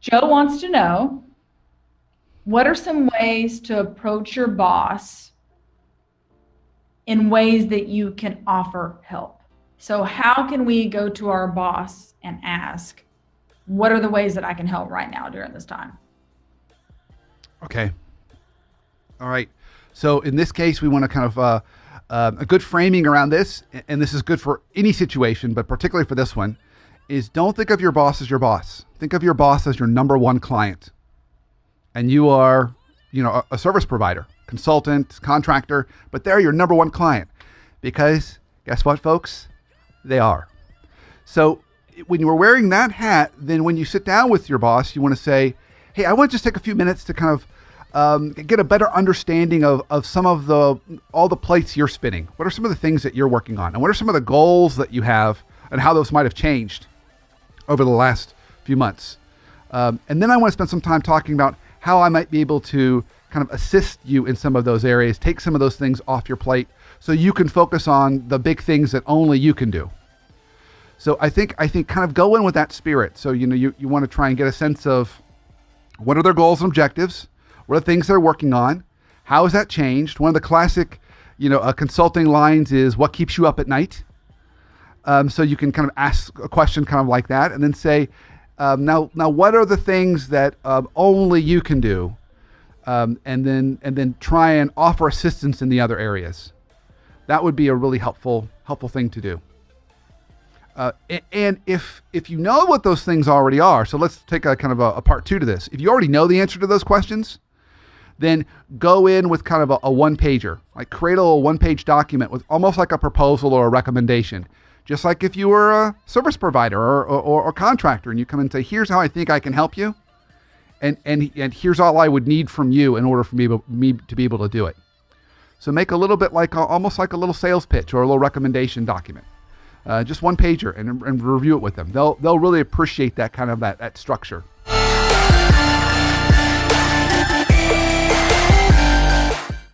Joe wants to know, what are some ways to approach your boss in ways that you can offer help? So, how can we go to our boss and ask, what are the ways that I can help right now during this time? Okay. All right. So in this case, we want to kind of a good framing around this, and this is good for any situation, but particularly for this one, is don't think of your boss as your boss. Think of your boss as your number one client, and you are, a service provider, consultant, contractor, but they're your number one client, because guess what, folks? They are. So when you're wearing that hat, then when you sit down with your boss, you want to say, hey, I want to just take a few minutes to kind of get a better understanding of some of all the plates you're spinning. What are some of the things that you're working on? And what are some of the goals that you have and how those might have changed over the last few months? And then I want to spend some time talking about how I might be able to kind of assist you in some of those areas, take some of those things off your plate so you can focus on the big things that only you can do. So I think kind of go in with that spirit. So, you want to try and get a sense of what are their goals and objectives? What are the things they're working on? How has that changed? One of the classic, consulting lines is, what keeps you up at night? So you can kind of ask a question kind of like that, and then say, now what are the things that only you can do? And then try and offer assistance in the other areas. That would be a really helpful thing to do. And if you know what those things already are, so let's take a kind of a part two to this. If you already know the answer to those questions, then go in with kind of a one-pager, like create a little one-page document with almost like a proposal or a recommendation. Just like if you were a service provider or contractor and you come and say, here's how I think I can help you. And here's all I would need from you in order for me to be able to do it. So make a little bit like almost like a little sales pitch or a little recommendation document. Just one pager and review it with them. They'll really appreciate that kind of that structure.